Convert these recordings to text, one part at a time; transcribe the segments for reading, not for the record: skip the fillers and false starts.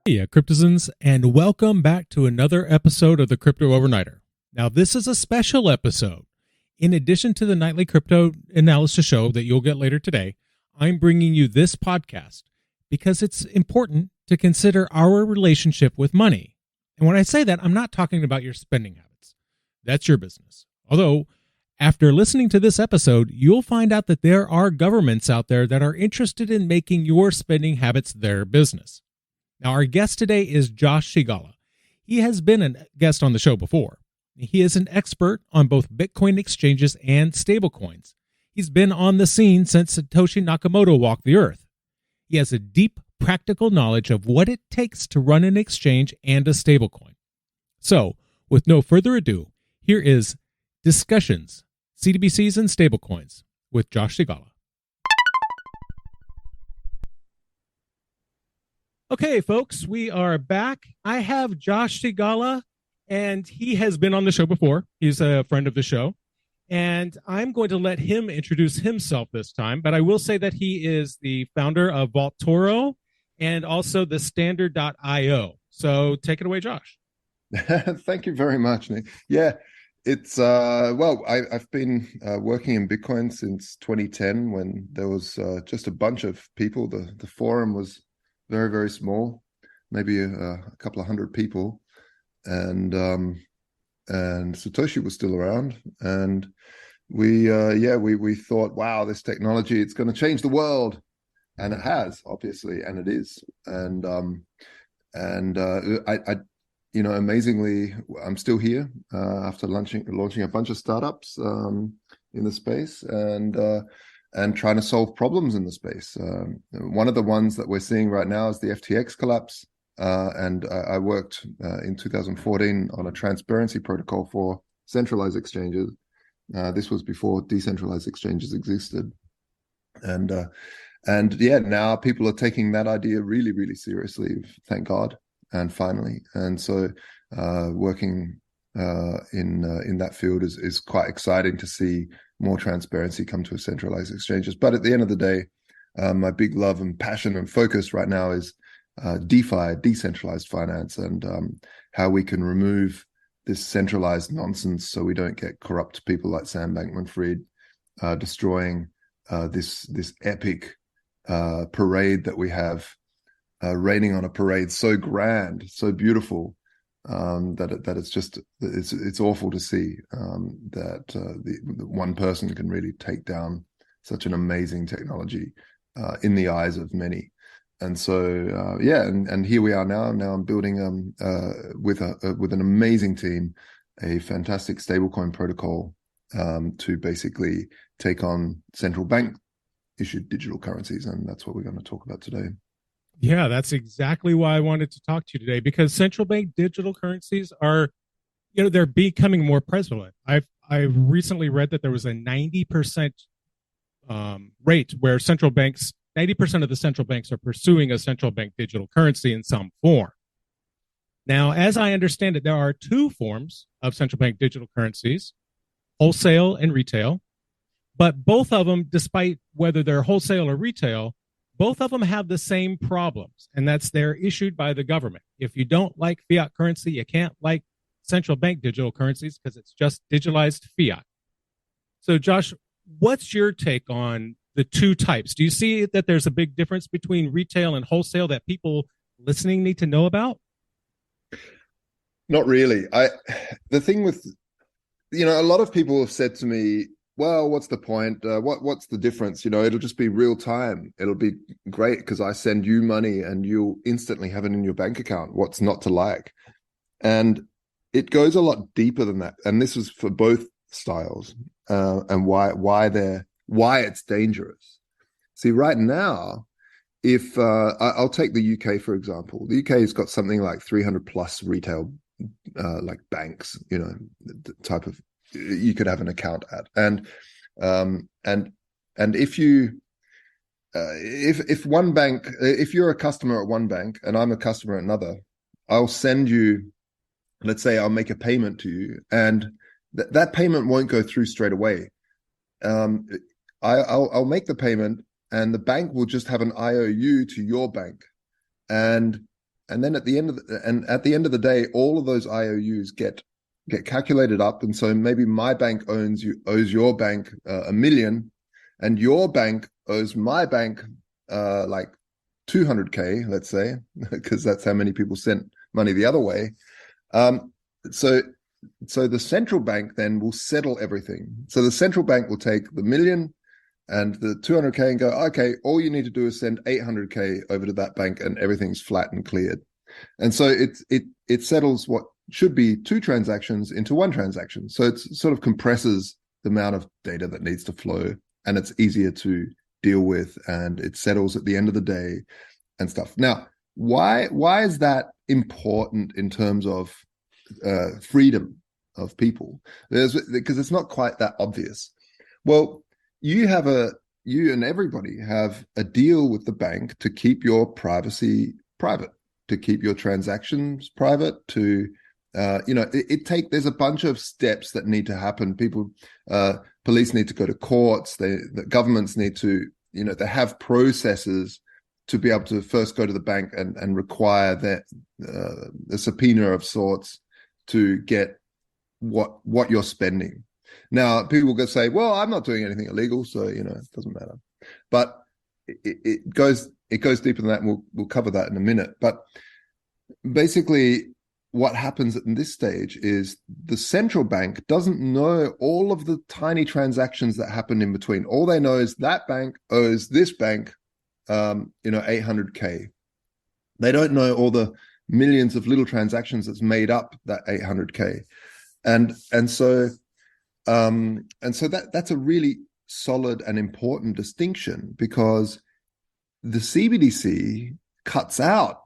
Heya Cryptozens, and welcome back to another episode of the Crypto Overnighter. Now, this is a special episode. In addition to the nightly crypto analysis show that you'll get later today, I'm bringing you this podcast because it's important to consider our relationship with money. And when I say that, I'm not talking about your spending habits. That's your business. Although, after listening to this episode, you'll find out that there are governments out there that are interested in making your spending habits their business. Now, our guest today is Josh Scigala. He has been a guest on the show before. He is an expert on both Bitcoin exchanges and stablecoins. He's been on the scene since Satoshi Nakamoto walked the earth. He has a deep, practical knowledge of what it takes to run an exchange and a stablecoin. So, with no further ado, here is Discussions, CBDCs and Stablecoins with Josh Scigala. Okay, folks, we are back. I have Josh Scigala, and he has been on the show before. He's a friend of the show, and I'm going to let him introduce himself this time, but I will say that he is the founder of Vault Toro and also the Standard.io. So take it away, Josh. Thank you very much, Nick. Yeah, it's, I've been working in Bitcoin since 2010 when there was just a bunch of people. The forum was very, very small, maybe a couple of hundred people, and Satoshi was still around, and we thought, wow, this technology, it's going to change the world, and it has, obviously, and it is, and amazingly, I'm still here after launching a bunch of startups in the space, and trying to solve problems in the space. One of the ones that we're seeing right now is the FTX collapse. And I worked in 2014 on a transparency protocol for centralized exchanges. This was before decentralized exchanges existed. And now people are taking that idea really, really seriously, thank God, and finally. And so working in that field is quite exciting to see more transparency come to centralized exchanges. But at the end of the day, my big love and passion and focus right now is DeFi, decentralized finance, and how we can remove this centralized nonsense so we don't get corrupt people like Sam Bankman-Fried destroying this epic parade that we have, raining on a parade so grand, so beautiful, that it's awful to see that the one person can really take down such an amazing technology in the eyes of many. And so and here we are now. Now I'm building with an amazing team a fantastic stablecoin protocol to basically take on central bank issued digital currencies, and that's what we're going to talk about today. Yeah, that's exactly why I wanted to talk to you today, because central bank digital currencies are, they're becoming more prevalent. I've recently read that there was a 90% rate where 90% of the central banks are pursuing a central bank digital currency in some form. Now, as I understand it, there are two forms of central bank digital currencies, wholesale and retail, but both of them, despite whether they're wholesale or retail, both of them have the same problems, and that's they're issued by the government. If you don't like fiat currency, you can't like central bank digital currencies because it's just digitalized fiat. So, Josh, what's your take on the two types? Do you see that there's a big difference between retail and wholesale that people listening need to know about? Not really. The thing with, a lot of people have said to me, well, what's the point? What's the difference? It'll just be real time. It'll be great because I send you money and you'll instantly have it in your bank account. What's not to like? And it goes a lot deeper than that. And this is for both styles and why it's dangerous. See, right now, if I'll take the UK, for example, the UK has got something like 300 plus retail like banks, the type of you could have an account at, and if you if one bank, if you're a customer at one bank and I'm a customer at another, I'll send you, let's say I'll make a payment to you, and that payment won't go through straight away. I'll make the payment, and the bank will just have an IOU to your bank, and then at the end of the day, all of those IOUs get calculated up, and so maybe my bank owes your bank $1 million, and your bank owes my bank like 200K, let's say, because that's how many people sent money the other way. So the central bank then will settle everything. So the central bank will take the $1 million and the 200K and go, okay, all you need to do is send 800K over to that bank, and everything's flat and cleared. And so it settles what should be 2 transactions into 1 transaction. So it sort of compresses the amount of data that needs to flow, and it's easier to deal with, and it settles at the end of the day and stuff. Now, why is that important in terms of freedom of people? Because it's not quite that obvious. Well, you and everybody have a deal with the bank to keep your privacy private, to keep your transactions private, to there's a bunch of steps that need to happen. Police need to go to courts. The governments need to, they have processes to be able to first go to the bank and require that a subpoena of sorts to get what you're spending. Now, people will say, well, I'm not doing anything illegal, so, it doesn't matter. But it goes deeper than that, and we'll cover that in a minute. But basically, what happens at this stage is the central bank doesn't know all of the tiny transactions that happen in between. All they know is that bank owes this bank, 800K. They don't know all the millions of little transactions that's made up that 800K. And so that's a really solid and important distinction, because the CBDC cuts out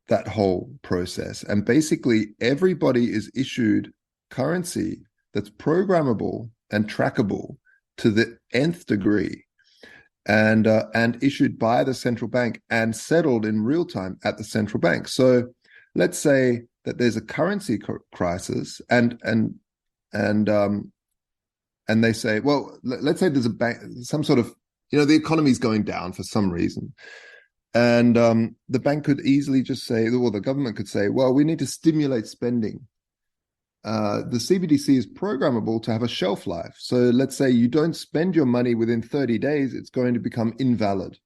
that whole process, and basically everybody is issued currency that's programmable and trackable to the nth degree, and issued by the central bank and settled in real time at the central bank. So let's say that there's a currency crisis, and they say, well, let's say there's a bank, some sort of, the economy's going down for some reason. And the bank could easily just say, or the government could say, well, we need to stimulate spending. The CBDC is programmable to have a shelf life. So let's say you don't spend your money within 30 days, it's going to become invalid.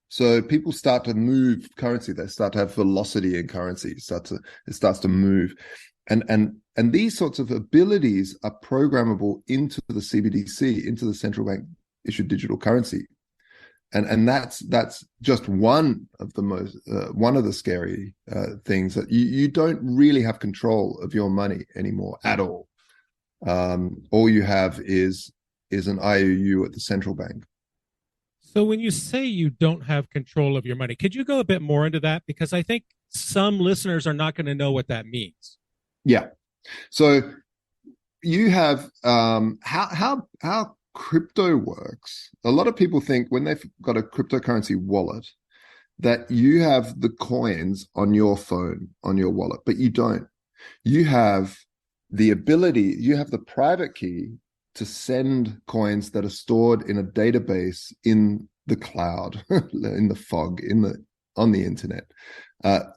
So people start to move currency. They start to have velocity in currency. It starts to move. And these sorts of abilities are programmable into the CBDC, into the central bank issued digital currency. And that's just one of the scary things, that you don't really have control of your money anymore at all. All you have is an IOU at the central bank. So when you say you don't have control of your money, could you go a bit more into that? Because I think some listeners are not going to know what that means. Yeah. So you have how crypto works. A lot of people think when they've got a cryptocurrency wallet that you have the coins on your phone, on your wallet, but you don't. You have the ability, you have the private key to send coins that are stored in a database in the cloud, in the fog, on the internet.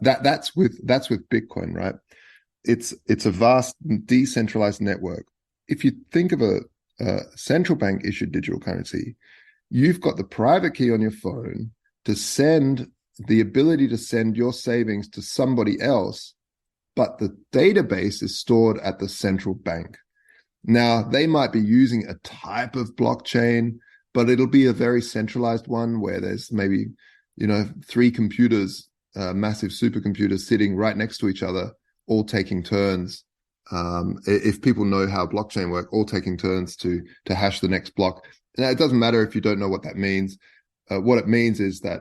That's with Bitcoin, right? It's a vast decentralized network. If you think of a central bank issued digital currency, you've got the private key on your phone to send, the ability to send your savings to somebody else, but the database is stored at the central bank. Now, they might be using a type of blockchain, but it'll be a very centralized one where there's maybe, 3 computers, massive supercomputers sitting right next to each other, all taking turns. If people know how blockchain work, all taking turns to hash the next block. Now, it doesn't matter if you don't know what that means. What it means is that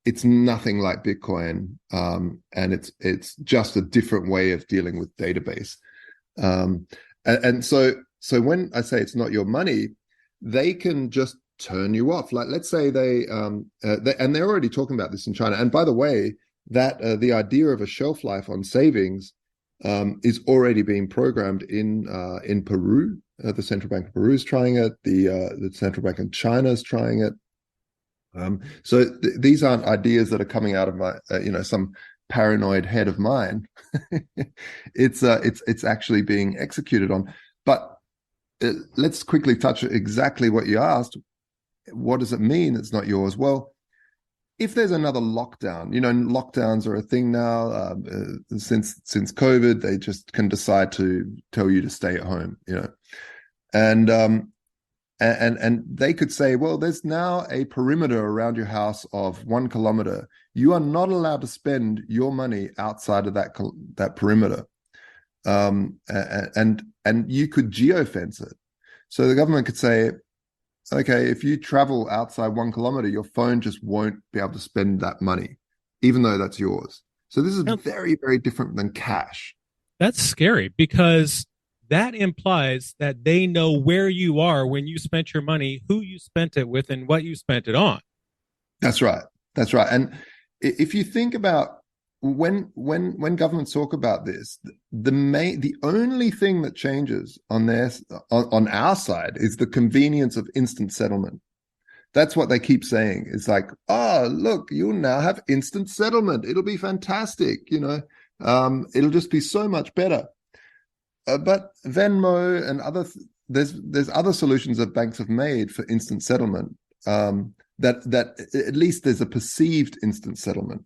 it's nothing like Bitcoin, and it's just a different way of dealing with database. And so when I say it's not your money, they can just turn you off. Like, let's say and they're already talking about this in China. And by the way, that the idea of a shelf life on savings is already being programmed in Peru. The Central Bank of Peru is trying it. The Central Bank of China is trying it. So these aren't ideas that are coming out of my, some paranoid head of mine, it's actually being executed on. But let's quickly touch exactly what you asked. What does it mean it's not yours? Well, if there's another lockdown, lockdowns are a thing now. Since COVID, they just can decide to tell you to stay at home, and they could say, well, there's now a perimeter around your house of 1 kilometer. You are not allowed to spend your money outside of that perimeter, and you could geofence it. So the government could say, okay, if you travel outside 1 kilometer, your phone just won't be able to spend that money, even though that's yours. So this is very, very different than cash. That's scary because that implies that they know where you are when you spent your money, who you spent it with, and what you spent it on. That's right. That's right. And if you think about when governments talk about this, the only thing that changes on our side is the convenience of instant settlement. That's what they keep saying. It's like, oh, look, you'll now have instant settlement. It'll be fantastic. It'll just be so much better. But Venmo and there's other solutions that banks have made for instant settlement. That at least there's a perceived instant settlement.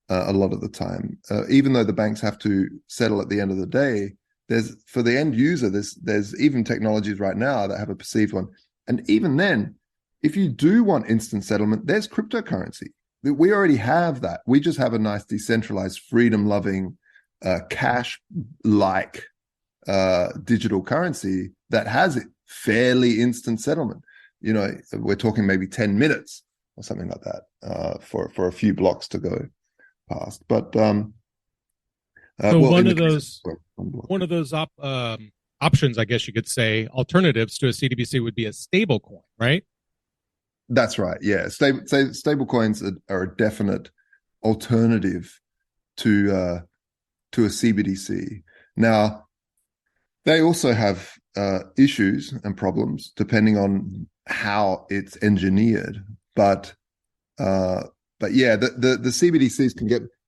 A lot of the time, even though the banks have to settle at the end of the day, for the end user, there's even technologies right now that have a perceived one. And even then, if you do want instant settlement, there's cryptocurrency. We already have that. We just have a nice decentralized, freedom-loving, cash-like digital currency that has it fairly instant settlement. We're talking maybe 10 minutes or something like that for a few blocks to go past. But so one of those options, I guess you could say, alternatives to a CBDC would be a stable coin, right? That's right. Yeah, stable coins are a definite alternative to a CBDC. Now, they also have issues and problems depending on how it's engineered, but yeah, the CBDCs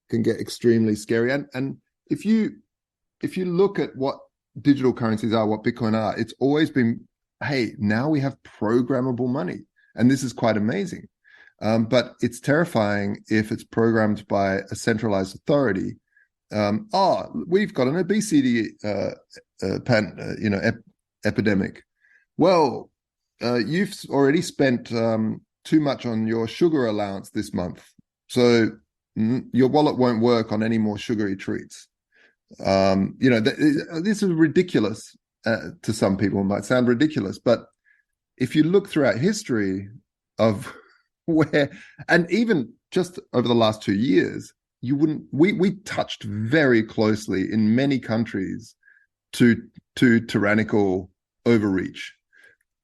can get extremely scary. And if you look at what digital currencies are, what Bitcoin are, it's always been, hey, now we have programmable money, and this is quite amazing. But it's terrifying if it's programmed by a centralized authority. We've got an obesity epidemic. Well, you've already spent too much on your sugar allowance this month, so your wallet won't work on any more sugary treats. This is ridiculous to some people. It might sound ridiculous, but if you look throughout history of where, and even just over the last 2 years, we touched very closely in many countries to tyrannical overreach.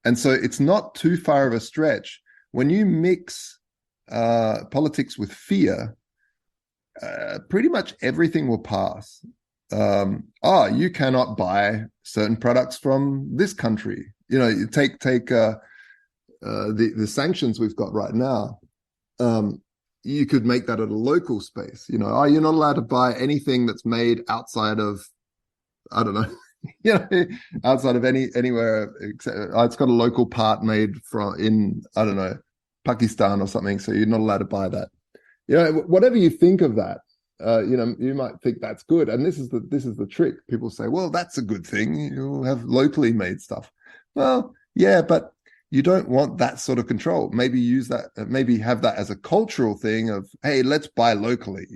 And so it's not too far of a stretch. When you mix politics with fear, pretty much everything will pass. You cannot buy certain products from this country. You take the sanctions we've got right now. You could make that at a local space. You're not allowed to buy anything that's made outside of, I don't know, outside of anywhere. It's got a local part made in, I don't know, Pakistan or something. So you're not allowed to buy that. Whatever you think of that, you might think that's good. And this is the trick. People say, well, that's a good thing. You'll have locally made stuff. Well, yeah, but you don't want that sort of control. Maybe use that, maybe have that as a cultural thing of, hey, let's buy locally.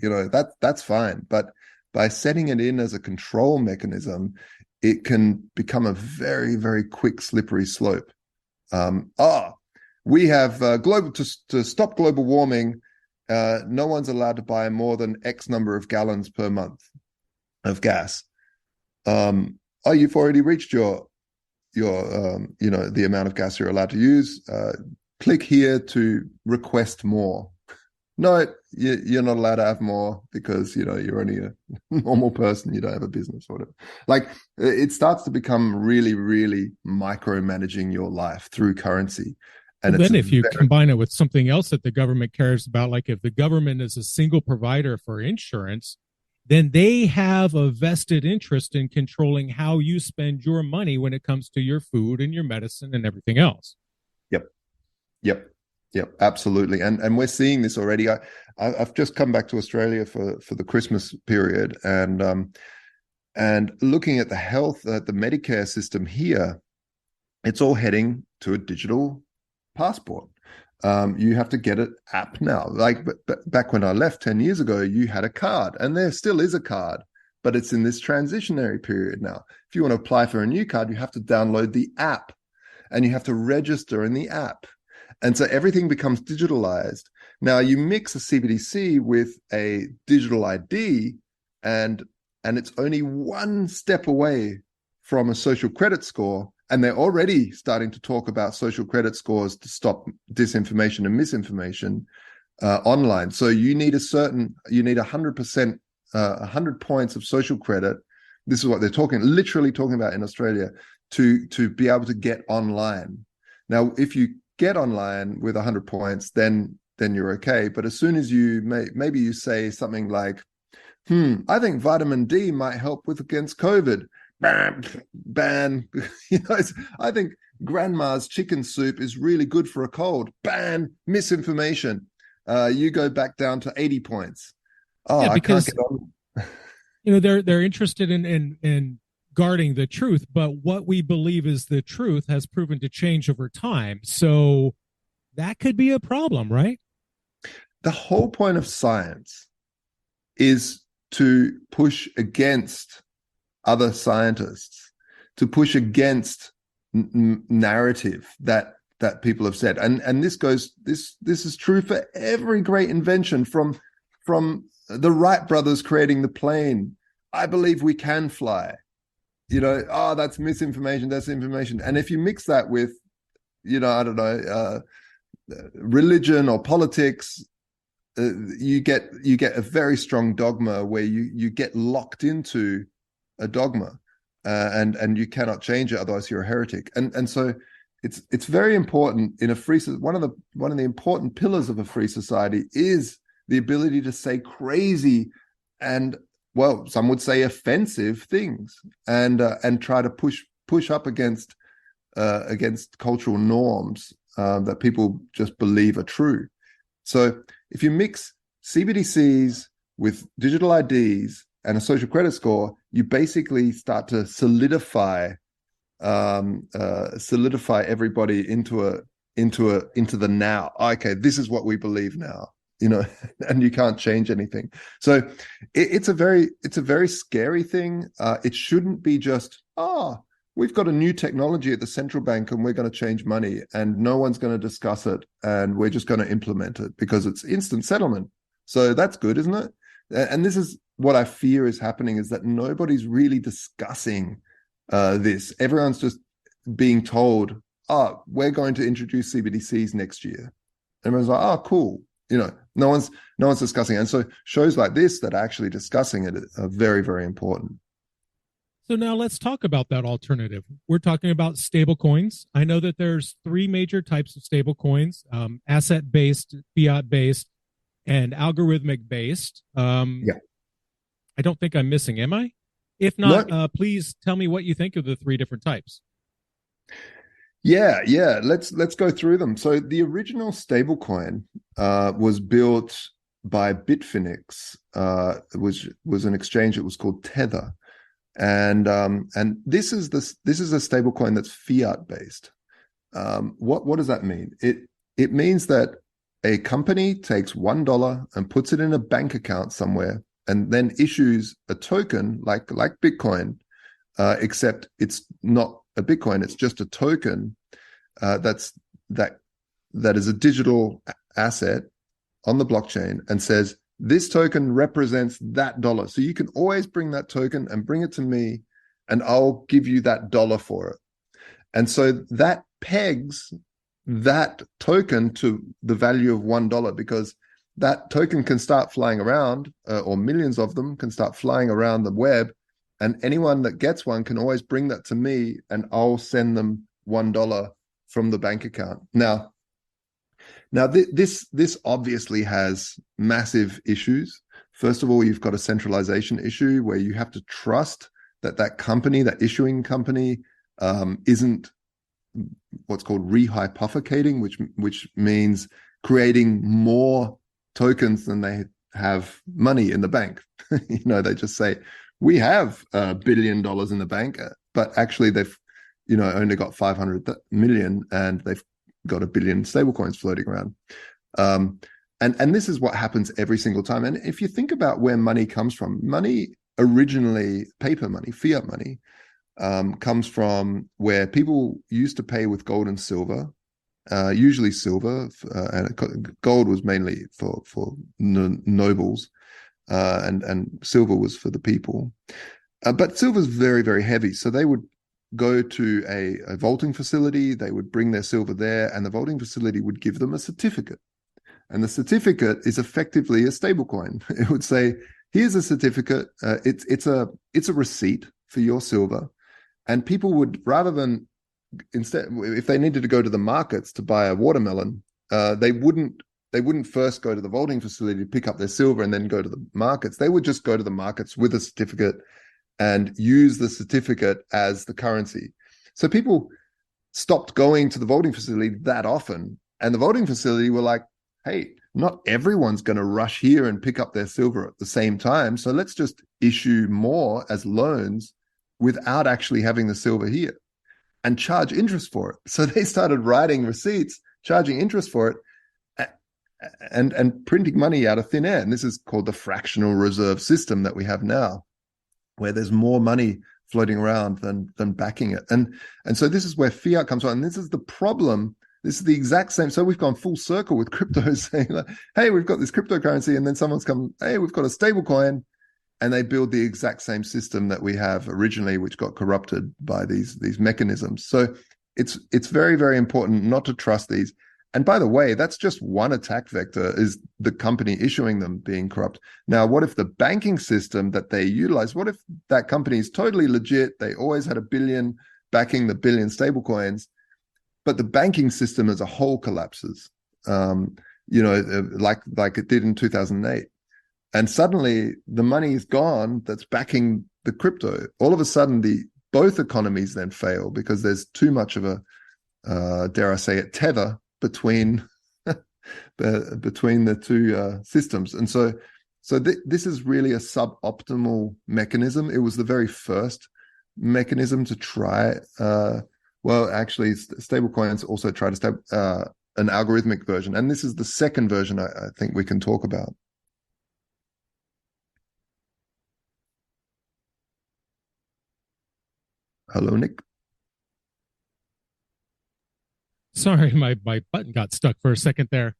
That's fine. But by setting it in as a control mechanism, it can become a very, very quick, slippery slope. We have to stop global warming. No one's allowed to buy more than X number of gallons per month of gas. You've already reached your the amount of gas you're allowed to use. Click here to request more. No, you're not allowed to have more because you're only a normal person. You don't have a business or whatever. Like, it starts to become really, really micromanaging your life through currency, And Well, then if you combine it with something else that the government cares about, like if the government is a single provider for insurance, then they have a vested interest in controlling how you spend your money when it comes to your food and your medicine and everything else. Yep. Yep. Yep. Absolutely. And we're seeing this already. I've just come back to Australia for the Christmas period, and looking at the health, the Medicare system here, it's all heading to a digital passport. You have to get an app now. Like back when I left 10 years ago, you had a card, and there still is a card, but it's in this transitionary period now. If you want to apply for a new card, you have to download the app, and you have to register in the app. And so everything becomes digitalized. Now you mix a CBDC with a digital ID, and it's only one step away from a social credit score. And they're already starting to talk about social credit scores to stop disinformation and misinformation online. So you need 100%, 100 points of social credit. This is what they're literally talking about in Australia, to be able to get online. Now, if you get online with 100 points, then you're okay. But as soon as maybe you say something like, I think vitamin D might help against COVID. Ban. I think grandma's chicken soup is really good for a cold. Ban. Misinformation. You go back down to 80 points. Oh, yeah, because I can't get on. They're interested in guarding the truth, but what we believe is the truth has proven to change over time. So that could be a problem, right? The whole point of science is to push against other scientists, to push against narrative that people have said, and this is true for every great invention, from the Wright brothers creating the plane. I believe we can fly. That's misinformation, that's information. And if you mix that with, I don't know, religion or politics, you get a very strong dogma where you get locked into a dogma, and you cannot change it, otherwise you're a heretic. And so it's very important in a free. One of the important pillars of a free society is the ability to say crazy and, well, some would say offensive things, and try to push up against cultural norms that people just believe are true. So if you mix CBDCs with digital IDs and a social credit score, you basically start to solidify everybody into the now. Okay, this is what we believe now, and you can't change anything. So it's a very scary thing. It shouldn't be just, we've got a new technology at the central bank and we're going to change money and no one's going to discuss it and we're just going to implement it because it's instant settlement. So that's good, isn't it? And this is what I fear is happening, is that nobody's really discussing this. Everyone's just being told, we're going to introduce CBDCs next year. Everyone's like, cool. No one's discussing it. And so shows like this that are actually discussing it are very, very important. So now let's talk about that alternative. We're talking about stablecoins. I know that there's three major types of stablecoins: asset-based, fiat-based, and algorithmic-based. Yeah. I don't think I'm missing, am I? If not, please tell me what you think of the three different types. Yeah. Let's go through them. So the original stablecoin was built by Bitfinex, which was an exchange. It was called Tether, and this is a stablecoin that's fiat based. What does that mean? It means that a company takes $1 and puts it in a bank account somewhere, and then issues a token like Bitcoin, except it's not a Bitcoin, it's just a token that is a digital asset on the blockchain, and says this token represents that dollar. So you can always bring that token and bring it to me, and I'll give you that dollar for it. And so that pegs that token to the value of $1, because that token can start flying around, or millions of them can start flying around the web, and anyone that gets one can always bring that to me and I'll send them $1 from the bank account. Now, Now, this obviously has massive issues. First of all, you've got a centralization issue where you have to trust that company, that issuing company, isn't what's called rehypothecating, which means creating more tokens than they have money in the bank. They just say, we have $1 billion in the bank, but actually they've only got 500 million, and they've got 1 billion stablecoins floating around. And this is what happens every single time. And if you think about where money comes from, money originally, paper money, fiat money, comes from where people used to pay with gold and silver, usually silver, and gold was mainly for nobles, and silver was for the people. But silver is very, very heavy, so they would go to a vaulting facility, they would bring their silver there, and the vaulting facility would give them a certificate. And the certificate is effectively a stablecoin. It would say, here's a certificate, it's a receipt for your silver. And people would, rather than, instead, if they needed to go to the markets to buy a watermelon, they wouldn't first go to the vaulting facility to pick up their silver and then go to the markets. They would just go to the markets with a certificate and use the certificate as the currency. So people stopped going to the vaulting facility that often. And the vaulting facility were like, hey, not everyone's going to rush here and pick up their silver at the same time. So let's just issue more as loans without actually having the silver here and charge interest for it. So they started writing receipts, charging interest for it, and printing money out of thin air. And this is called the fractional reserve system that we have now, where there's more money floating around than backing it. And so this is where fiat comes from. And this is the problem. This is the exact same. So we've gone full circle with crypto, saying, like, hey, we've got this cryptocurrency, and then someone's come, hey, we've got a stable coin, and they build the exact same system that we have originally, which got corrupted by these mechanisms. So it's very, very important not to trust these. And by the way, that's just one attack vector, is the company issuing them being corrupt. Now, what if the banking system that they utilize, what if that company is totally legit? They always had $1 billion backing the billion stablecoins, but the banking system as a whole collapses, like it did in 2008. And suddenly the money is gone that's backing the crypto. All of a sudden, both economies then fail because there's too much of a, dare I say it, tether between the two systems. And so this is really a suboptimal mechanism. It was the very first mechanism to try. Actually, stablecoins also try to an algorithmic version, and this is the second version I think we can talk about. Hello, Nick. Sorry, my button got stuck for a second there.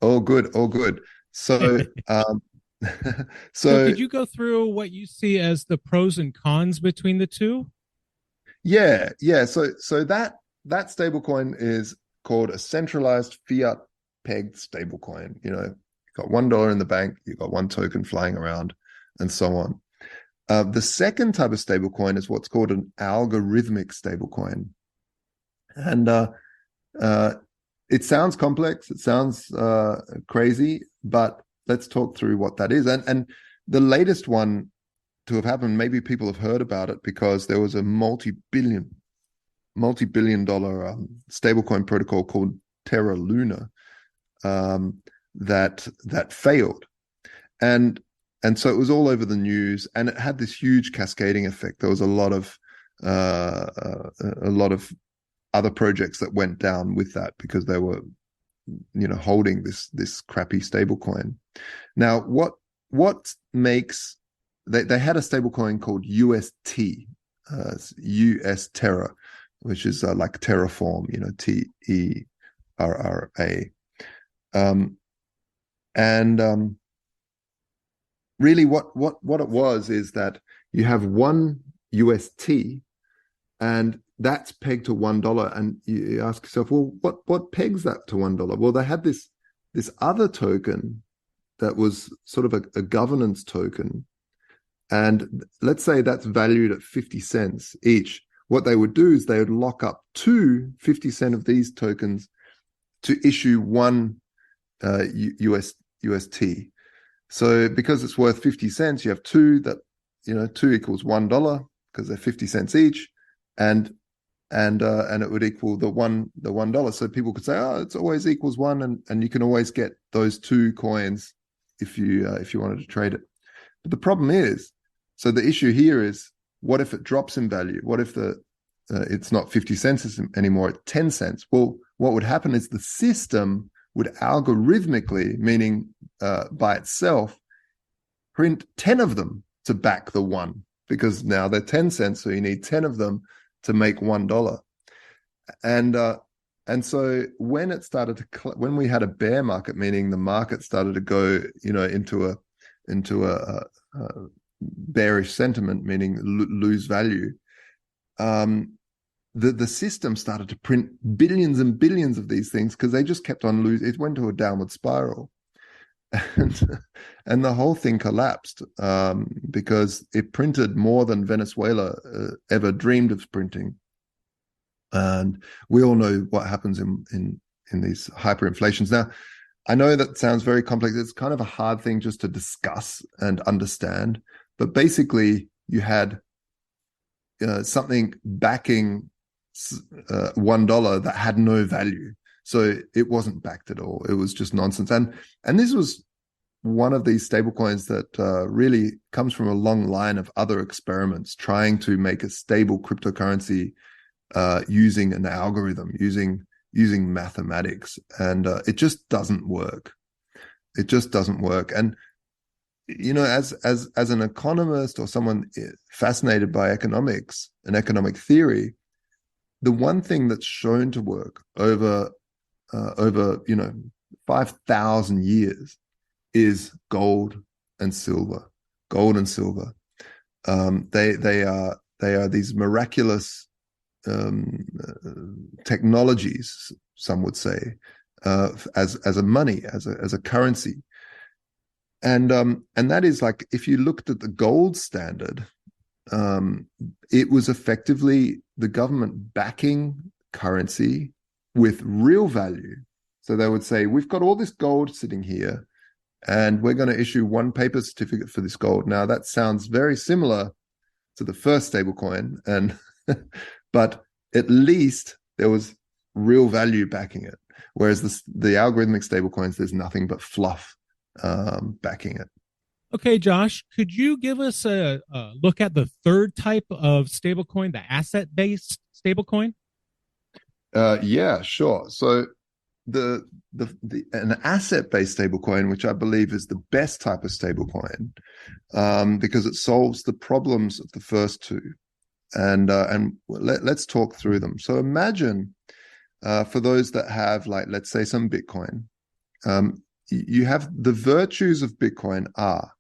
Oh, good. So, so could you go through what you see as the pros and cons between the two? Yeah. So that stablecoin is called a centralized fiat pegged stablecoin. You've got $1 in the bank, you've got one token flying around, and so on. The second type of stablecoin is what's called an algorithmic stablecoin. And it sounds complex, it sounds crazy, but let's talk through what that is. And the latest one to have happened, maybe people have heard about it because there was a multi-billion dollar stablecoin protocol called Terra Luna that failed. And so it was all over the news, and it had this huge cascading effect. There was a lot of other projects that went down with that because they were, holding this crappy stablecoin. Now, what makes they had a stablecoin called UST, US Terra, which is like Terraform, TERRA. Really what it was is that you have one UST, and that's pegged to $1, and you ask yourself, well, what pegs that to $1? Well, they had this other token that was sort of a governance token, and let's say that's valued at 50 cents each. What they would do is they would lock up 50 cent of these tokens to issue one UST. So because it's worth 50 cents, you have two that, 2 equals $1 because they're 50 cents each, and it would equal the $1. So people could say, oh, it's always equals one, and you can always get those 2 coins if you wanted to trade it. But the problem is, so the issue here is, what if it drops in value? What if it's not 50 cents anymore, it's 10 cents? Well, what would happen is the system would algorithmically, meaning by itself, print 10 of them to back the one, because now they're 10 cents, so you need 10 of them to make $1. And so when it started to when we had a bear market, meaning the market started to go into a bearish sentiment, meaning lose value, the system started to print billions and billions of these things because they just kept on losing. It went to a downward spiral, and the whole thing collapsed because it printed more than Venezuela ever dreamed of printing. And we all know what happens in these hyperinflations. Now, I know that sounds very complex. It's kind of a hard thing just to discuss and understand. But basically, you had something backing $1 that had no value. So it wasn't backed at all. It was just nonsense. And this was one of these stablecoins that really comes from a long line of other experiments trying to make a stable cryptocurrency using an algorithm, using mathematics, and it just doesn't work. It just doesn't work. And as an economist or someone fascinated by economics and economic theory, the one thing that's shown to work over 5,000 years is gold and silver. Gold and silver. They are these miraculous technologies, some would say, as a money, as a currency, and that is like, if you looked at the gold standard, it was effectively the government backing currency with real value. So they would say, we've got all this gold sitting here, and we're going to issue one paper certificate for this gold. Now that sounds very similar to the first stablecoin, and but at least there was real value backing it. Whereas the algorithmic stablecoins, there's nothing but fluff backing it. Okay, Josh, could you give us a look at the third type of stablecoin, the asset-based stablecoin? Yeah, sure. So an asset-based stablecoin, which I believe is the best type of stablecoin, because it solves the problems of the first two. And let's talk through them. So imagine for those that have, like, let's say some Bitcoin, you have the virtues of Bitcoin are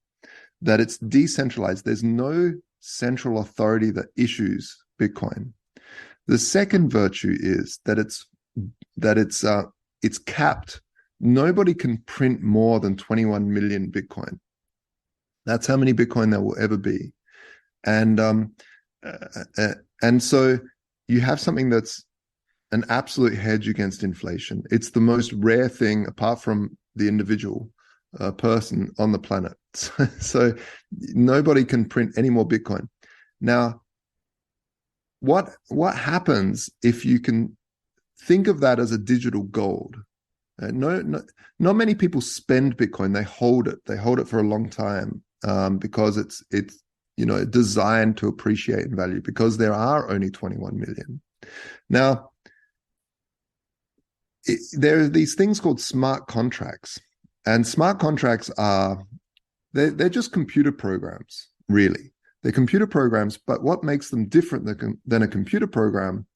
that it's decentralized. There's no central authority that issues Bitcoin. The second virtue is that it's capped. Nobody can print more than 21 million Bitcoin. That's how many Bitcoin there will ever be. And so you have something that's an absolute hedge against inflation. It's the most rare thing, apart from the individual person on the planet. So nobody can print any more Bitcoin. Now, what happens if you can think of that as a digital gold? Not many people spend Bitcoin. They hold it. They hold it for a long time because it's designed to appreciate in value, because there are only 21 million. Now, there are these things called smart contracts, and smart contracts they're just computer programs, really. They're computer programs, but what makes them different than a computer program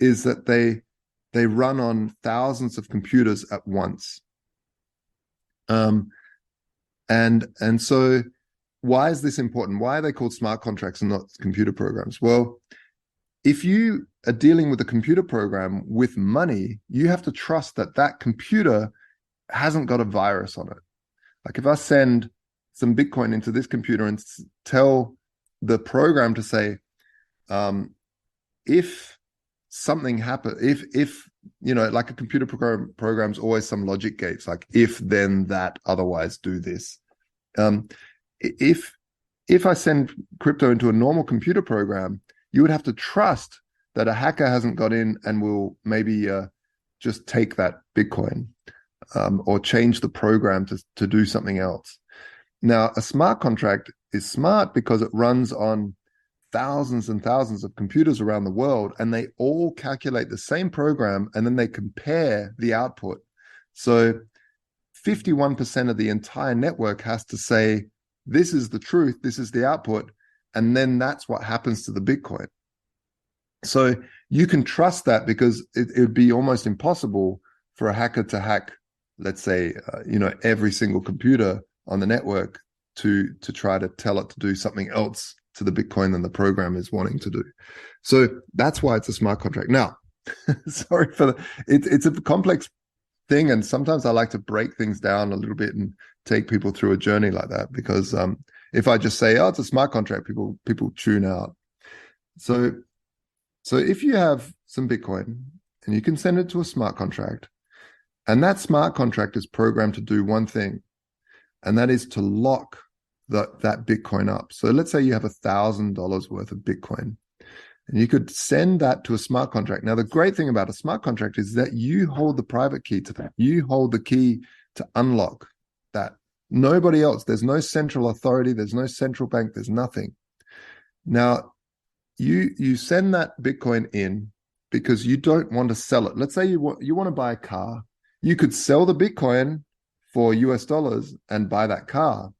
is that they run on thousands of computers at once. And so why is this important? Why are they called smart contracts and not computer programs? Well, if you are dealing with a computer program with money, you have to trust that computer hasn't got a virus on it. Like, if I send some Bitcoin into this computer and tell the program to say, if something happens, if like a computer program's always some logic gates, like if, then, that, otherwise, do this. If I send crypto into a normal computer program, you would have to trust that a hacker hasn't got in and will maybe just take that Bitcoin or change the program to do something else. Now, a smart contract is smart because it runs on thousands and thousands of computers around the world, and they all calculate the same program, and then they compare the output. So 51% of the entire network has to say, this is the truth, this is the output, and then that's what happens to the Bitcoin. So you can trust that, because it would be almost impossible for a hacker to hack, let's say, every single computer on the network to try to tell it to do something else to the Bitcoin than the program is wanting to do. So that's why it's a smart contract. Now, sorry for it's a complex thing, and sometimes I like to break things down a little bit and take people through a journey like that, because if I just say, oh, it's a smart contract, people tune out. So if you have some Bitcoin and you can send it to a smart contract, and that smart contract is programmed to do one thing, and that is to lock that Bitcoin up. So let's say you have $1,000 worth of Bitcoin, and you could send that to a smart contract. Now, the great thing about a smart contract is that you hold the private key to that. You hold the key to unlock that. Nobody else. There's no central authority. There's no central bank. There's nothing. Now, you send that Bitcoin in because you don't want to sell it. Let's say you want to buy a car. You could sell the Bitcoin for US dollars and buy that car.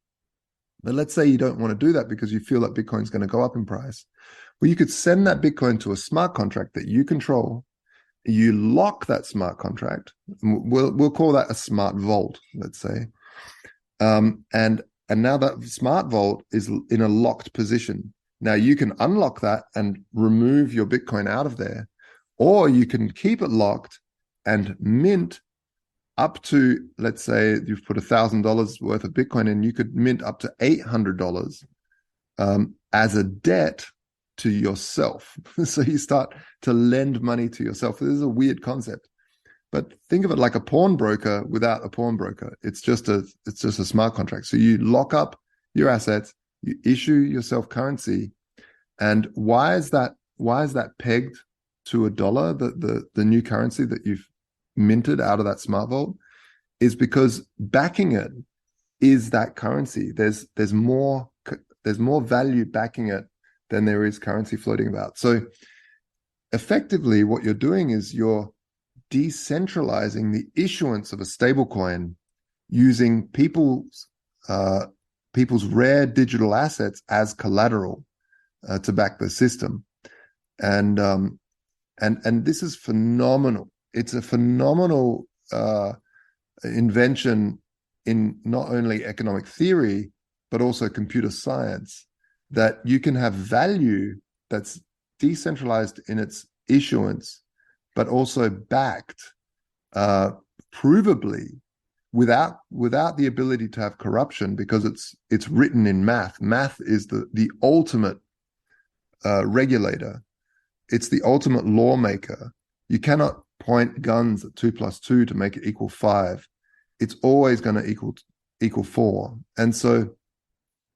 But let's say you don't want to do that because you feel that Bitcoin's going to go up in price. Well, you could send that Bitcoin to a smart contract that you control. You lock that smart contract. We'll call that a smart vault, let's say. And now that smart vault is in a locked position. Now you can unlock that and remove your Bitcoin out of there, or you can keep it locked and mint up to, let's say you've put $1,000 worth of Bitcoin in, you could mint up to $800 as a debt to yourself. So you start to lend money to yourself. This is a weird concept, but think of it like a pawnbroker without a pawnbroker. It's just a smart contract. So you lock up your assets, you issue yourself currency, and why is that pegged to $1? The new currency that you've minted out of that smart vault is because backing it is that currency. There's more value backing it than there is currency floating about. So effectively what you're doing is you're decentralizing the issuance of a stablecoin using people's rare digital assets as collateral to back the system. And this is phenomenal. It's a phenomenal invention in not only economic theory, but also computer science, that you can have value that's decentralized in its issuance, but also backed provably without the ability to have corruption, because it's written in math. Math is the ultimate regulator. It's the ultimate lawmaker. You cannot point guns at 2 + 2 to make it equal 5. It's always going to equal 4. And so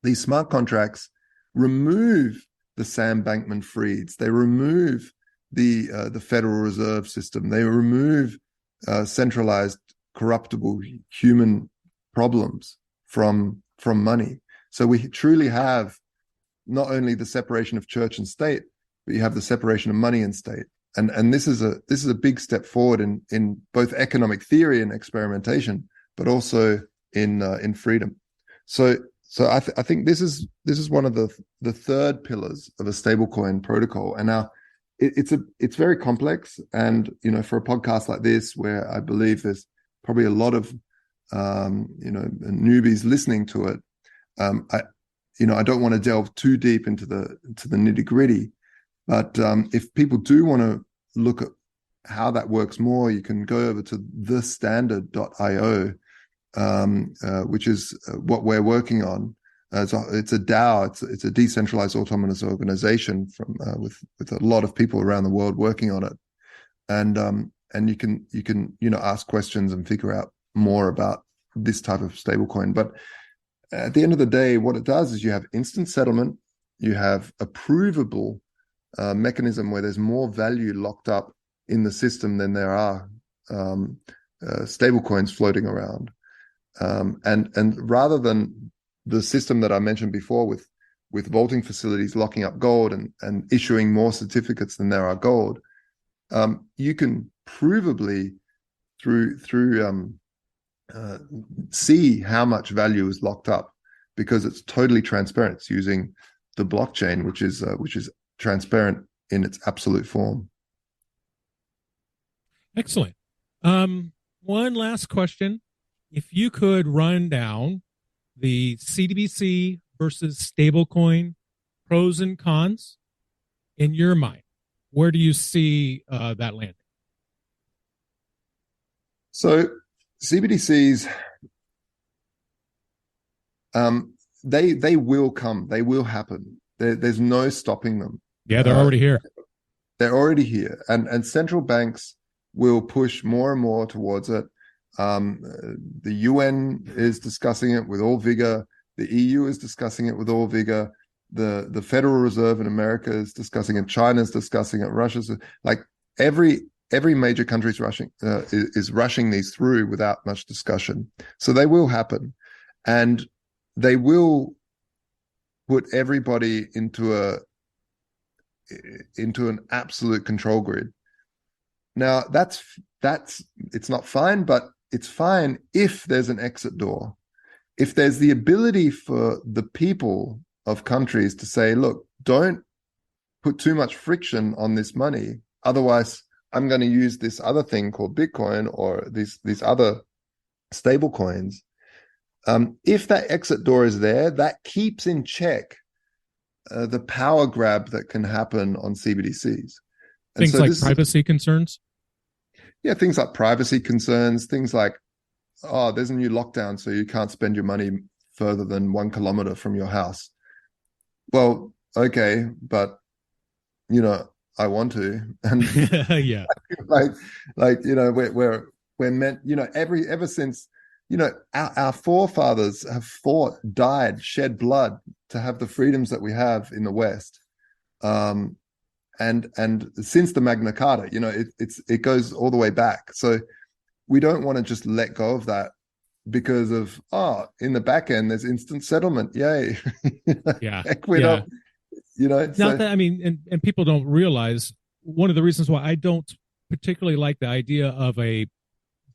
these smart contracts remove the Sam Bankman-Frieds. They remove the Federal Reserve System. They remove centralized, corruptible human problems from money. So we truly have not only the separation of church and state, but you have the separation of money and state. And this is a big step forward in both economic theory and experimentation, but also in freedom. So I think this is one of the third pillars of a stablecoin protocol. And now it's very complex. And for a podcast like this, where I believe there's probably a lot of newbies listening to it, I don't want to delve too deep into the nitty gritty. But if people do want to look at how that works more, you can go over to thestandard.io, which is what we're working on. It's a DAO. It's a decentralized autonomous organization with a lot of people around the world working on it. And you can ask questions and figure out more about this type of stablecoin. But at the end of the day, what it does is you have instant settlement, you have a provable mechanism where there's more value locked up in the system than there are stablecoins floating around. And rather than the system that I mentioned before with vaulting facilities locking up gold and issuing more certificates than there are gold, you can provably through see how much value is locked up, because it's totally transparent. It's using the blockchain, which is transparent in its absolute form. Excellent. One last question. If you could run down the CBDC versus stablecoin pros and cons in your mind, where do you see that landing? So CBDCs, they will come, they will happen. There's no stopping them. Yeah, they're already here. They're already here, and central banks will push more and more towards it. The UN is discussing it with all vigor. The EU is discussing it with all vigor. The Federal Reserve in America is discussing it. China's discussing it. Russia's like every major country is rushing these through without much discussion. So they will happen, and they will put everybody into an absolute control grid. Now that's it's not fine, but it's fine if there's an exit door. If there's the ability for the people of countries to say, look, don't put too much friction on this money, otherwise I'm going to use this other thing called Bitcoin or these other stable coins. If that exit door is there, that keeps in check the power grab that can happen on CBDCs. And things like privacy concerns? Yeah, things like privacy concerns, things like, oh, there's a new lockdown, so you can't spend your money further than 1 kilometer from your house. Well, okay, but, I want to. And yeah. We're meant, ever since, our forefathers have fought, died, shed blood to have the freedoms that we have in the West. And since the Magna Carta, it goes all the way back. So we don't want to just let go of that because of, in the back end, there's instant settlement. Yay. Yeah. Heck, we don't, Not that, I mean, and people don't realize one of the reasons why I don't particularly like the idea of a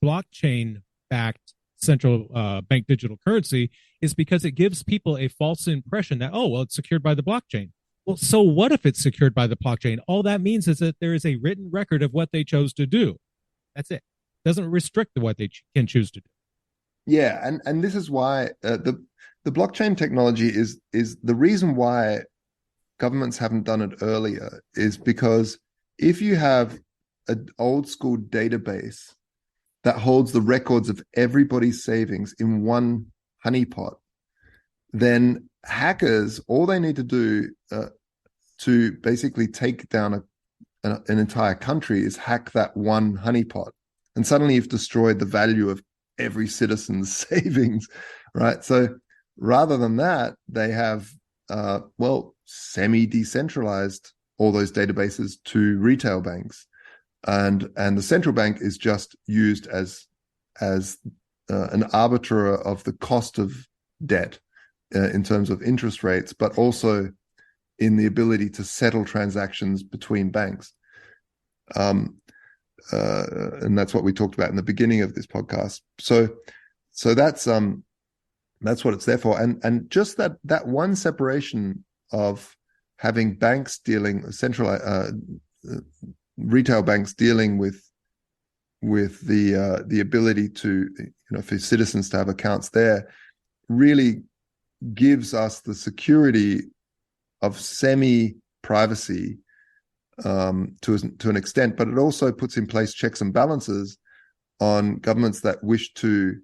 blockchain backed central bank digital currency is because it gives people a false impression that, it's secured by the blockchain. Well, so what if it's secured by the blockchain? All that means is that there is a written record of what they chose to do. That's it. It doesn't restrict what they can choose to do. Yeah, and this is why the blockchain technology is the reason why governments haven't done it earlier is because if you have an old school database that holds the records of everybody's savings in one honeypot, then hackers, all they need to do to basically take down an entire country is hack that one honeypot. And suddenly you've destroyed the value of every citizen's savings, right? So rather than that, they have, semi-decentralized all those databases to retail banks. And the central bank is just used as an arbiter of the cost of debt in terms of interest rates, but also in the ability to settle transactions between banks. And that's what we talked about in the beginning of this podcast. So that's what it's there for. And just that one separation of having banks dealing retail banks dealing with the ability to, for citizens to have accounts there really gives us the security of semi-privacy to an extent, but it also puts in place checks and balances on governments that wish to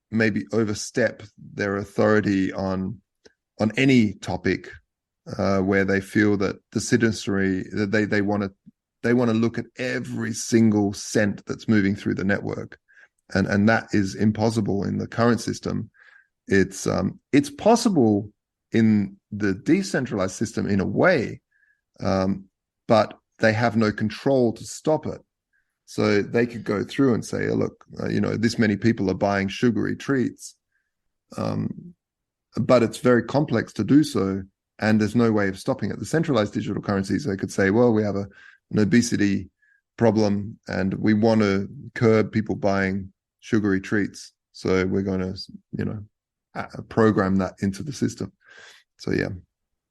maybe overstep their authority on any topic where they feel that the citizenry, that they want to they want to look at every single cent that's moving through the network, and that is impossible in the current system. It's possible in the decentralized system in a way, but they have no control to stop it. So they could go through and say, oh, look, this many people are buying sugary treats, but it's very complex to do so, and there's no way of stopping it. The centralized digital currencies, they could say, well, we have an obesity problem, and we want to curb people buying sugary treats, so we're going to, program that into the system. So yeah.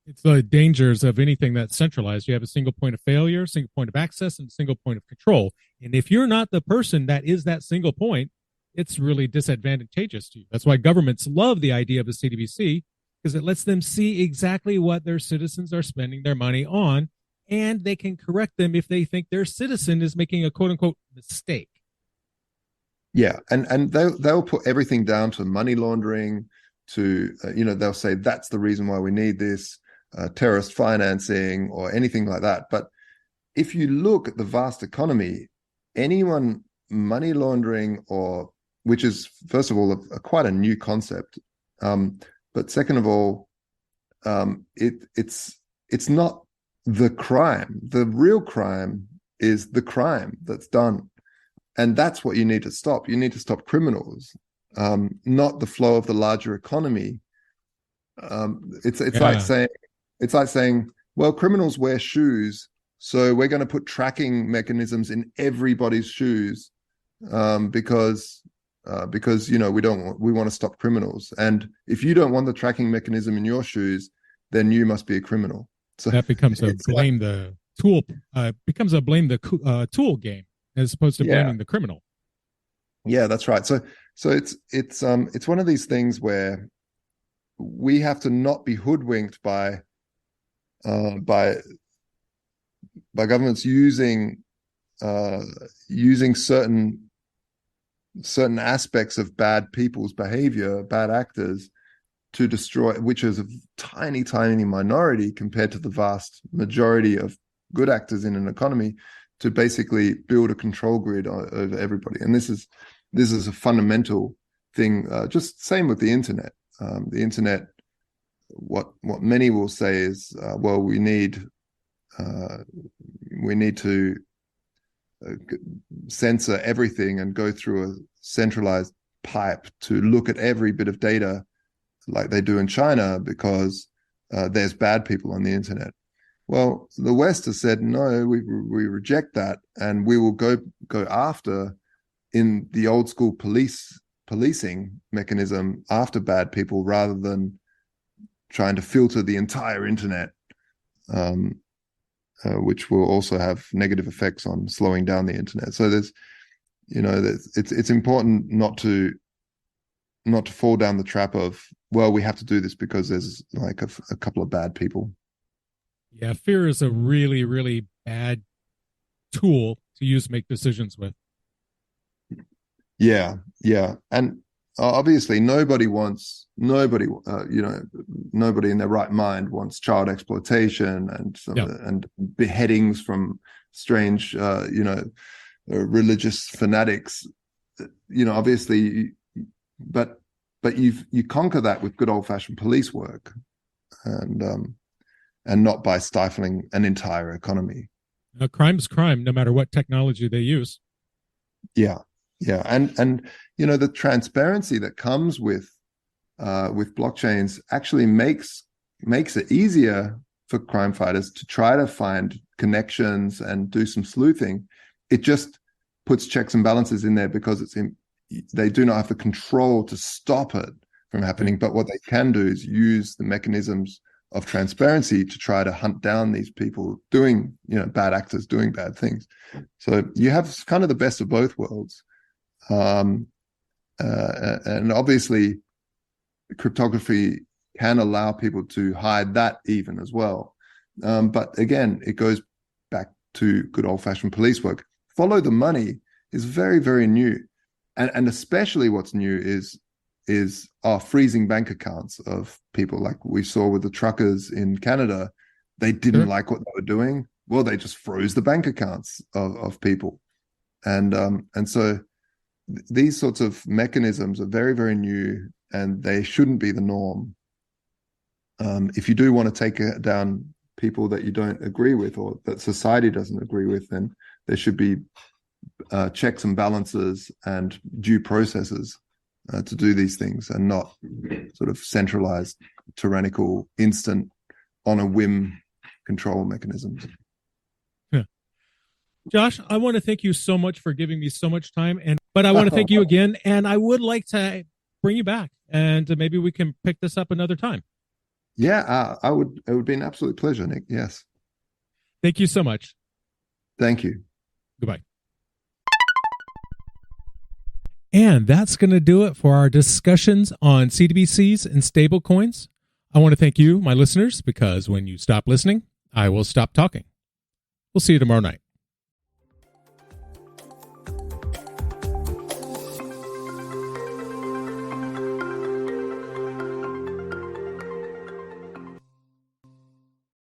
It's the dangers of anything that's centralized. You have a single point of failure, single point of access, and a single point of control. And if you're not the person that is that single point, it's really disadvantageous to you. That's why governments love the idea of a CBDC, because it lets them see exactly what their citizens are spending their money on, and they can correct them if they think their citizen is making a quote unquote mistake. Yeah, and they'll put everything down to money laundering, to they'll say that's the reason why we need this, terrorist financing or anything like that. But if you look at the vast economy, anyone money laundering, or which is first of all quite a new concept, but second of all, it's not the crime. The real crime is the crime that's done. And that's what you need to stop. You need to stop criminals, not the flow of the larger economy. It's like saying, well, criminals wear shoes, so we're going to put tracking mechanisms in everybody's shoes, because we want to stop criminals. And if you don't want the tracking mechanism in your shoes, then you must be a criminal. So that becomes a blame the tool. Becomes a blame the tool game, as opposed to blaming the criminal. Yeah, that's right. So it's one of these things where we have to not be hoodwinked by governments using certain aspects of bad people's behavior, bad actors, to destroy, which is a tiny minority compared to the vast majority of good actors in an economy, to basically build a control grid over everybody. And this is a fundamental thing. Just same with the internet. The internet, what many will say is, well, we need to censor everything and go through a centralized pipe to look at every bit of data like they do in China, because there's bad people on the internet. Well, the West has said, no, we reject that, and we will go after, in the old school policing mechanism, after bad people, rather than trying to filter the entire internet, which will also have negative effects on slowing down the internet. So it's important not to fall down the trap of, well, we have to do this because there's like a couple of bad people. Yeah, fear is a really, really bad tool to use to make decisions with. Yeah. And obviously nobody in their right mind wants child exploitation and beheadings from strange, religious fanatics, obviously, but you conquer that with good old fashioned police work, and not by stifling an entire economy. Crime's crime, no matter what technology they use. Yeah, and the transparency that comes with blockchains actually makes it easier for crime fighters to try to find connections and do some sleuthing. It just puts checks and balances in there, because they do not have the control to stop it from happening. But what they can do is use the mechanisms of transparency to try to hunt down these people doing, bad actors doing bad things. So you have kind of the best of both worlds. And obviously cryptography can allow people to hide that even as well. But again, it goes back to good old fashioned police work. Follow the money is very, very new. And especially what's new is freezing bank accounts of people, like we saw with the truckers in Canada. They didn't like what they were doing. well, they just froze the bank accounts of people. And so these sorts of mechanisms are very, very new, and they shouldn't be the norm. If you do want to take down people that you don't agree with, or that society doesn't agree with, then there should be checks and balances and due processes to do these things, and not sort of centralized, tyrannical, instant, on a whim control mechanisms. Yeah. Josh, I want to thank you so much for giving me so much time, but I want to thank you again, and I would like to bring you back, and maybe we can pick this up another time. Yeah, I would. It would be an absolute pleasure, Nick. Yes. Thank you so much. Thank you. Goodbye. And that's going to do it for our discussions on CBDCs and stablecoins. I want to thank you, my listeners, because when you stop listening, I will stop talking. We'll see you tomorrow night.